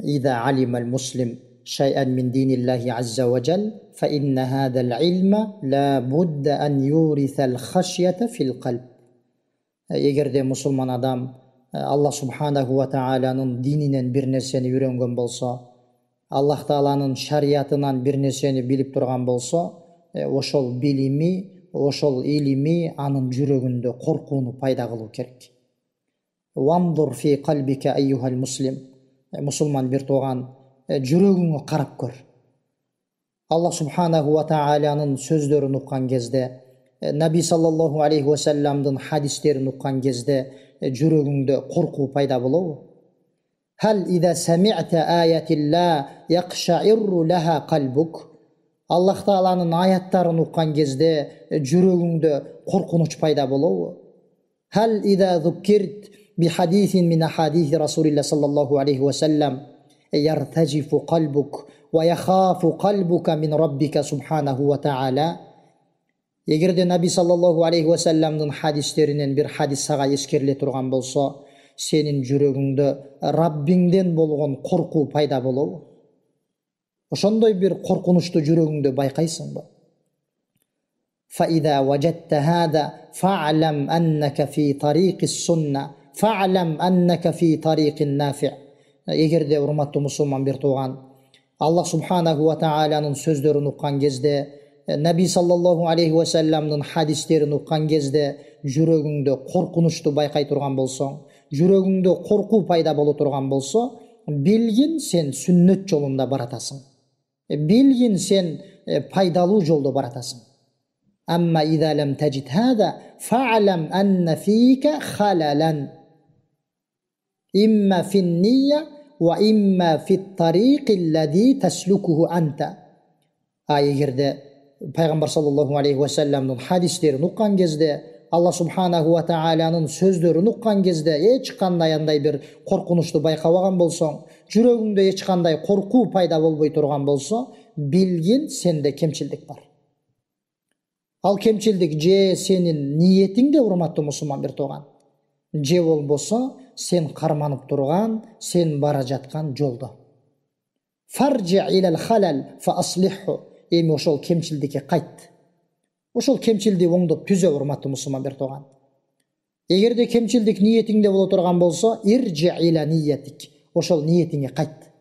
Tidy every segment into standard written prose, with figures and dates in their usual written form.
إذا علم المسلم شيئا من دين الله عز وجل فإن هذا العلم لا بد أن يورث الخشية في القلب. Егерде мұсылман адам Аллах субханаху ва тааланын дининен бир нерсени үйрөнгөн болсо, Аллах тааланын шариятынан бир нерсени билип турган болсо, ошол билими, ошол илими анын жүрөгүндө коркууну пайда кылуу керек. Вандур фи калбика айюхал муслим. Мусулман бир тууган, жүрөгүңө карап көр. Аллах субханаху ва тааланын сөздөрүн уккан кезде, Наби саллаллаху алейхи ва салламдын хадистерин уккан кезде жүрөгүңдө коркуу пайда болобу? Хал иза сами'та аятилла яқшаирру лаха қалбук. Аллах тааланын аяттарын уккан кезде жүрөгүңдө коркунуч пайда болобу? Хал иза зуккирт би хадисин мин ахадиси Расулилlah саллаллаху алейхи ва саллам яртажифу қалбук ва яхафу қалбука мин раббика субханаху ва таала. Егерде Наби саллаллаху алейхи ва салламдын хадистеринен бир хадис сага эскериле турган болсо, сенин жүрөгүңдө Раббиңден болгон коркуу пайда болобу? Ошондой бир коркунучту жүрөгүңдө байкайсыңбы? فإذا وجدت هذا فاعلم أنك في طريق السنة فاعلم أنك في طريق نافع. Егерде урматтуу мусулман бир тууган, Аллах субханаху ва тааланын сөздөрүн уккан кезде, Наби саллаллаху алейхи ва салламдын хадистерин уккан кезде жүрөгүңдө коркунучту байкай турган болсоң, жүрөгүңдө коркуу пайда боло турган болсо, билгин сен сүннөт жолунда баратасың. Билгин сен пайдалуу жолдо баратасың. Амма иза лам таджид хада фа'лам анна фика халалан имма фин-нiyya ва имма фит-тариqi аллади таслукуху анта. Егерде Пайгамбар саллаллаху алейхи ва салламдын хадистерин уккан кезде, Аллах субханаху ва тааланын сөздөрүн уккан кезде эч кандай андай бир коркунучту байкабаган болсоң, жүрөгүңдө эч кандай коркуу пайда болбой турган болсо, билгин сенде кемчилдик бар. Ал кемчилдик же сенин ниетиңде, урматтуу мусулман бир тууган, же болбосо сен карманып турган, сен бара жаткан жолдо. Фаржи илал халал фа аслиху. Эми ошол кемчилдикке кайт. Ошол кемчилди оңдоп түзө, урматтуу мусулман бир тууган. Эгерде кемчилдик ниетиңде боло турган болсо, иржи иля ниятик. Ошол ниетиңе кайт.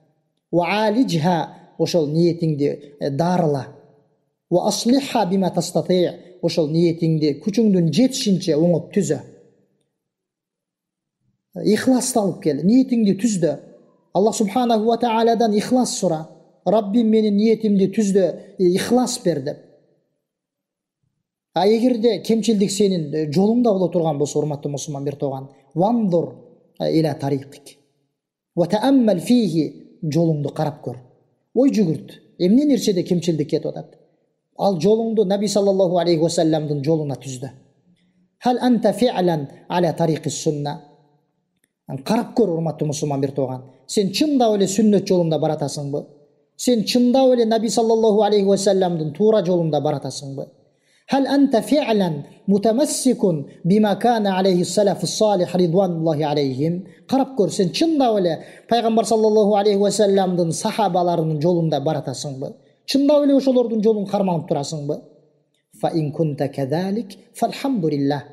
Ва алижха. Ошол ниетиңди дарыла. Ва аслихха бима тастати. Ошол ниетиңди күчүңдүн жетишинче оңоп түзө. Ихлас алып кел, ниетиңди түздө. Аллах субханаху ва тааладан ихлас сура. Раббим менин ниетимди түздө, ихлас бер деп. Эгерде кемчилдик сенин жолуңда боло турган болсо, урматтуу мусулман бир тууган, вандур иля тарикик ва тааммал фихи. Жолуңду карап көр, ой жүгүрт, эмне нерседе кемчилдик кетип атат. Ал жолуңду Наби саллаллаху алейхи ва салламдын жолуна түздө. Хал анта фи'лан аля тарикис сунна. Карап көр, урматтуу мусулман бир тууган, сен чындап эле сүннөт жолунда баратасыңбы? Сен чындап эле Наби саллаллаху алейхи ва салламдын туура жолунда баратасыңбы? Хал анта фи'лан мутамассикун бима кана алейхи салафу салих ридвануллахи алейхим. Карап көр, сен чындап эле Пайгамбар саллаллаху алейхи ва салламдын сахабаларынын жолунда баратасыңбы? Чындап эле ошолордун жолун карманып турасыңбы? Фа ин кунта кадалик фалхамдулиллах.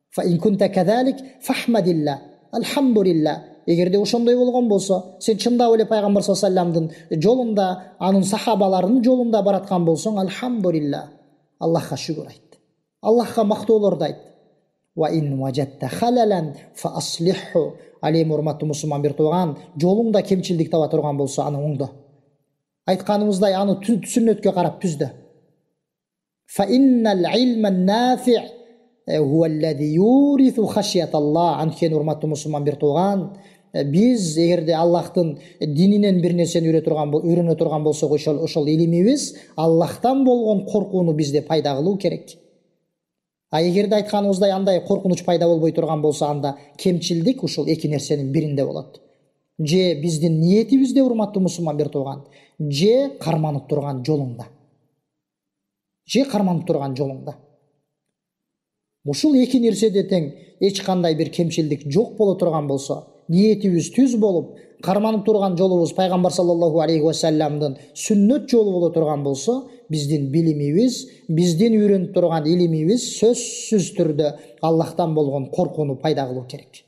Фа ин кунта кадалик фахмадиллах. Алхамдулиллах. Эгерде ошондой болгон болсо, сен чындап эле Пайгамбар саллаллаху алейхи ва салламдын жолунда, анын сахабаларынын жолунда бараткан болсоң, алхамдулиллах. Аллахка шүгүр айт. Аллахка мактоолорду айт. Ва ин важатта халалан фа аслиху. Алейм, урматтуу мусулман бир тууган, жолуңда кемчилдик таба турган болсо, аны оңдо. Айтканыбыздай, аны сүннөткө карап түздө. Фа иннал илман нафи' huwa alladhi yurithu khashyatallah. Анткени, урматтуу мусулман бир тууган, биз эгерде Аллахтын дининен бир нерсени үйрөнө турган болсок, ошол илимибиз Аллахтан болгон коркууну бизде пайда кылуу керек. Эгерде айтканыбыздай андай коркунуч пайда болбой турган болсо, анда кемчилдик ушул эки нерсенин биринде болот. Же биздин ниетибизде, урматтуу мусулман бир тууган, же карманып турган жолуңда. Ушул эки нерседе тең эч кандай бир кемчилдик жок боло турган болсо, ниетибиз түз болуп, карманып турган жолубуз пайгамбар саллаллаху алейхи вассаламдын сүннөт жолу боло турган болсо, биздин билимибиз, биздин үйрөнүп турган илимибиз сөзсүз түрдө Аллахтан болгон коркууну пайда кылуу керек.